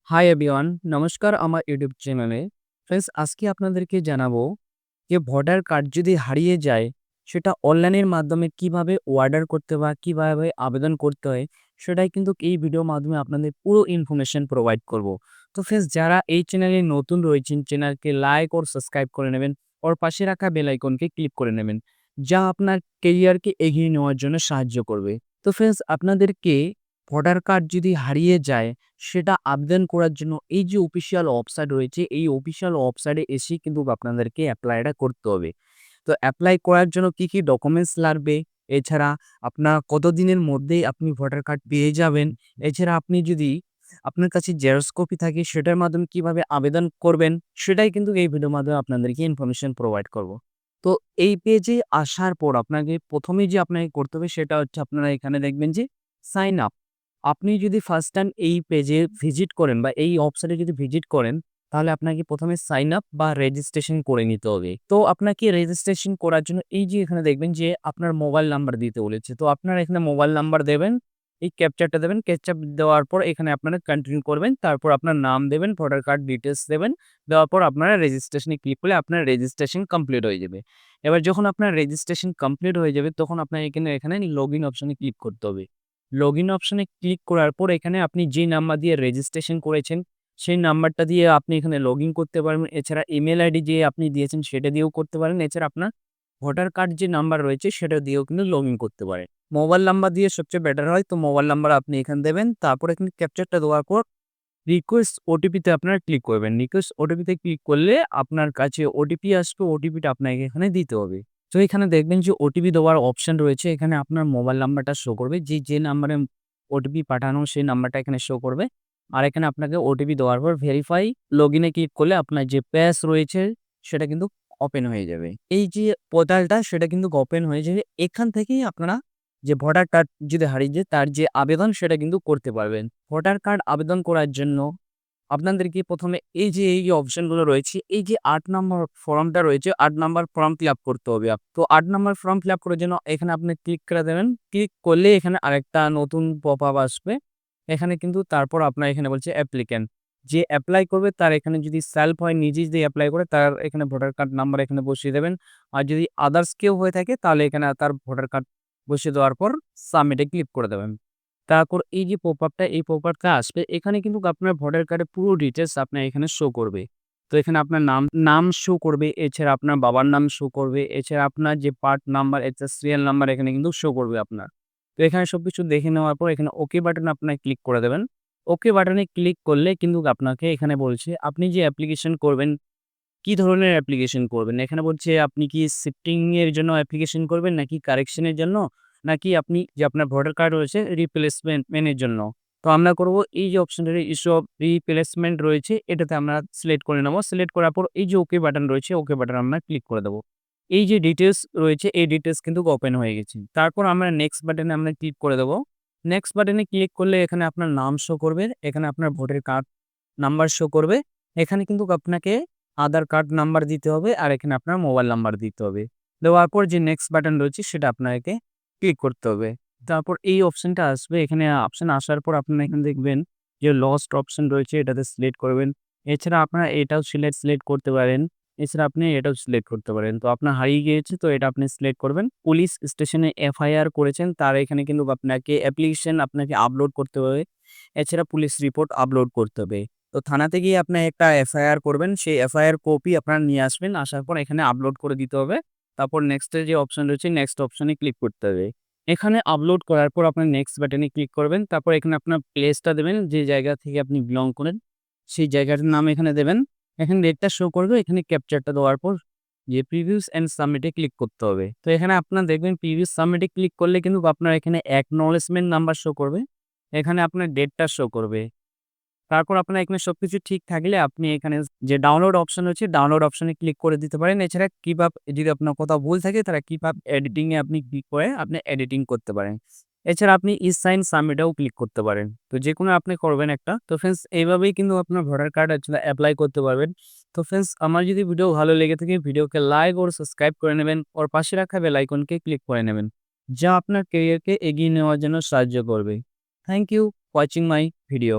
Hi everyone, নমস্কার আমার YouTube চ্যানেলে। ফ্রেন্ডস, আজকে আপনাদেরকে জানাবো যে ভোটার কার্ড যদি হারিয়ে যায় সেটা অনলাইনের মাধ্যমে কিভাবে অর্ডার করতে বা কিভাবে আবেদন করতে হয় সেটাই কিন্তু এই ভিডিওর মাধ্যমে আপনাদের পুরো ইনফরমেশন প্রোভাইড করব। তো ফ্রেন্ডস, যারা এই চ্যানেলে নতুন রয়েছেন চ্যানেলকে লাইক ও সাবস্ক্রাইব করে নেবেন, ওর পাশে রাখা বেল আইকনকে ক্লিক করে নেবেন, যা আপনার কেরিয়ারকে এগিয়ে নেওয়ার জন্য সাহায্য করবে। তো ফ্রেন্ডস, আপনাদেরকে ভোটার কার্ড যদি হারিয়ে যায় সেটা আবেদন করার জন্য এই যে অফিসিয়াল ওয়েবসাইট রয়েছে, এই অফিসিয়াল ওয়েবসাইটে এসেই কিন্তু আপনাদেরকে এপ্লাইটা করতে হবে। তো এপ্লাই করার জন্য কি, কি ডকুমেন্টস লাগবে, এছাড়া আপনার কতদিনের মধ্যেই আপনি ভোটার কার্ড পেয়ে যাবেন, এছাড়া আপনি যদি আপনার কাছে জেরক্স কপি থাকে সেটার মাধ্যমে কিভাবে আবেদন করবেন, সেটাই কিন্তু এই ভিডিওর মাধ্যমে আপনাদেরকে ইনফরমেশন প্রোভাইড করব। তো এই পেজে আসার পর আপনাকে ১ম এই যে আপনাকে করতে হবে সেটা হচ্ছে আপনারা এখানে দেখবেন যে সাইন আপ। আপনি যদি ফার্স্ট টাইম এই পেজে ভিজিট করেন বা এই ওয়েবসাইটে যদি ভিজিট করেন, তাহলে আপনাকে ১ম এ সাইন আপ বা রেজিস্ট্রেশন করে নিতে হবে। তো আপনাকে রেজিস্ট্রেশন করার জন্য এই যে এখানে দেখবেন যে আপনার মোবাইল নাম্বার দিতে বলেছে। তো আপনারা এখানে মোবাইল নাম্বার দেবেন, এই ক্যাপচাটা দেবেন। ক্যাপচা দেওয়ার পর এখানে আপনারা কন্টিনিউ করবেন। তারপর আপনার নাম দেবেন, ভোটার কার্ড ডিটেইলস দেবেন। দেওয়ার পর আপনারা রেজিস্ট্রেশন এ ক্লিক করলে আপনার রেজিস্ট্রেশন কমপ্লিট হয়ে যাবে। এবার যখন আপনার রেজিস্ট্রেশন কমপ্লিট হয়ে যাবে তখন আপনার এখানে লগইন অপশনে ক্লিক করতে হবে। লগইন অপশনে ক্লিক করার পর এখানে আপনি যে নাম্বার দিয়ে রেজিস্ট্রেশন করেছেন, সেই নাম্বারটা দিয়ে আপনি এখানে লগইন করতে পারবেন। এছাড়া ইমেইল আইডি যে আপনি দিয়েছেন সেটা দিয়েও করতে পারেন। এছাড়া আপনার ভোটার কার্ড যে নাম্বার রয়েছে সেটা দিয়েও কিন্তু লগইন করতে পারেন। মোবাইল নাম্বার দিয়ে সবচেয়ে বেটার হয়। তো মোবাইল নাম্বার আপনি এখানে দেবেন। তারপর এখানে ক্যাপচারটা দেওয়ার পর রিকোয়েস্ট ওটিপিতে আপনারা ক্লিক করবেন। রিকোয়েস্ট ওটিপিতে ক্লিক করলে আপনার কাছে ওটিপি আসবে। ওটিপিটা আপনাকে এখানে দিতে হবে। তো এখানে দেখবেন যে ওটিপি দেওয়ার অপশন রয়েছে। এখানে আপনার মোবাইল নাম্বারটা শো করবে। যে নাম্বারে ওটিপি পাঠানো সেই নাম্বারটা এখানে শো করবে। আর এখানে আপনাকে ওটিপি দেওয়ার পর ভেরিফাই লগইনে ক্লিক করলে আপনার যে পেজ রয়েছে সেটা কিন্তু ওপেন হয়ে যাবে। এই যে পোর্টালটা সেটা কিন্তু ওপেন হয়ে যাবে। এখান থেকেই আপনারা যে ভোটার কার্ড যদি হারিয়ে যায় তার যে আবেদন সেটা কিন্তু করতে পারবেন। ভোটার কার্ড আবেদন করার জন্য আপনাদেরকে ১ম এ এই যে এই অপশনগুলো রয়েছে, এই যে ৮ নম্বর ফর্মটা রয়েছে, ৮ নাম্বার ফর্ম ফিল আপ করতে হবে। তো ৮ নাম্বার ফর্ম ফিল আপ করার জন্য এখানে আপনি ক্লিক করে দেবেন। ক্লিক করলে এখানে আরেকটা নতুন পপআপ আসবে। এখানে কিন্তু তারপর আপনার এখানে বলছে অ্যাপ্লিক্যান্ট। যে এপ্লাই করবে তার এখানে যদি সেলফ হয়, নিজে যদি এপ্লাই করে তার এখানে ভোটার কার্ড নাম্বার এখানে বসিয়ে দেবেন। আর যদি আদার্স কেউ হয়ে থাকে তাহলে এখানে তার ভোটার কার্ড বসিয়ে দেওয়ার পর সাবমিটে ক্লিক করে দেবেন। তারপর এই যে পপআপটা, এই পপআপটা আসবে। এখানে কিন্তু আপনার ভোটার কার্ডের পুরো ডিটেইলস আপনার এখানে শো করবে। তো এখানে আপনার নাম শো করবে, এছাড়া আপনার বাবার নাম শো করবে, এছাড়া আপনার যে পার্ট নাম্বার, এছাড়া সিরিয়াল নাম্বার এখানে কিন্তু শো করবে আপনার। তো এখানে সবকিছু দেখে নেওয়ার পর এখানে ওকে বাটনে আপনার ক্লিক করে দেবেন। ওকে বাটনে ক্লিক করলে কিন্তু আপনাকে এখানে বলছে আপনি যে অ্যাপ্লিকেশন করবেন, কি ধরনের অ্যাপ্লিকেশন করবেন? এখানে বলছে আপনি কি শিফটিং এর জন্য অ্যাপ্লিকেশন করবেন নাকি কারেকশন এর জন্য? নাকি আপনি যে আপনার ভোটার কার্ড রয়েছে রিপ্লেসমেন্ট এর জন্য। তো আমরা করব এই যে অপশনটা ইস্যু অফ রিপ্লেসমেন্ট রয়েছে এটাতে আমরা সিলেক্ট করে নেব। সিলেক্ট করার পর এই যে ওকে বাটন রয়েছে, ওকে বাটন আমরা ক্লিক করে দেব। এই যে ডিটেইলস রয়েছে এই ডিটেইলস কিন্তু ওপেন হয়ে গেছে। তারপর আমরা নেক্সট বাটনে আমরা ক্লিক করে দেব। নেক্সট বাটনে ক্লিক করলে এখানে আপনার নাম শো করবে, এখানে আপনার ভোটার কার্ড নাম্বার শো করবে। এখানে কিন্তু আপনাকে আধার কার্ড নাম্বার দিতে হবে আর এখানে আপনার মোবাইল নাম্বার দিতে হবে। দেওয়ার পর যে নেক্সট বাটন রয়েছে সেটা আপনাকে ক্লিক করতে হবে। তারপর এই অপশনটা আসবে। এখানে অপশন আসার পর আপনারা এখানে দেখবেন যে লস্ট অপশন রয়েছে এটাতে সিলেক্ট করবেন। এছাড়া আপনারা এটাও সিলেক্ট করতে পারেন। এছাড়া আপনি এটাও সিলেক্ট করতে পারেন। তো আপনার হারিয়ে গিয়েছে তো এটা আপনি সিলেক্ট করবেন। পুলিশ স্টেশনে এফআইআর করেছেন তার এখানে কিন্তু আপনাকে অ্যাপ্লিকেশন আপনাকে আপলোড করতে হবে। এছাড়া পুলিশ রিপোর্ট আপলোড করতে হবে। তো থানাতে গিয়ে আপনি একটা এফআইআর করবেন। সেই এফআইআর কপি আপনারা নিয়ে আসবেন। আসার পর এখানে আপলোড করে দিতে হবে। তারপর নেক্সট এর যে অপশন রয়েছে নেক্সট অপশনে ক্লিক করতে হবে। এখানে আপলোড করার পর আপনার নেক্সট বাটনে ক্লিক করবেন। তারপর এখানে আপনার প্লেসটা দেবেন যে জায়গা থেকে আপনি বিলং করেন। সেই জায়গাটার নাম এখানে দেবেন। এখানে ডেটটা শো করবে। এখানে ক্যাপচারটা দেওয়ার পর যে previews and submit A click করতে হবে। তো এখানে আপনার দেখবেন প্রিভিউস সাবমিট এ ক্লিক করলে কিন্তু আপনার এখানে অ্যাকনলেজমেন্ট নাম্বার শো করবে। এখানে আপনার ডেটটা শো করবে। তারপর আপনার এখানে সবকিছু ঠিক থাকলে আপনি এখানে যে ডাউনলোড অপশন রয়েছে, ডাউনলোড অপশনে ক্লিক করে দিতে পারেন। এছাড়া কিপাব যদি আপনার কোথাও ভুল থাকে তাহলে কিপাব এডিটিং এ আপনি ক্লিক করে আপনি এডিটিং করতে পারেন। এছাড়া আপনি ই-সাইন সাবমিট এও ক্লিক করতে পারেন। তো যেকোনো আপনি করবেন একটা। তো ফ্রেন্ডস, এইভাবেই কিন্তু আপনার ভোটার কার্ড আসলে এপ্লাই করতে পারবেন। তো ফ্রেন্ডস, আমার যদি ভিডিও ভালো লেগে থাকে ভিডিওকে লাইক ওর সাবস্ক্রাইব করে নেবেন। ওর পাশে রাখা বেল আইকনকে ক্লিক করে নেবেন। যা আপনার ক্যারিয়ারকে এগিয়ে নেওয়ার জন্য সাহায্য করবে। Thank you watching my video.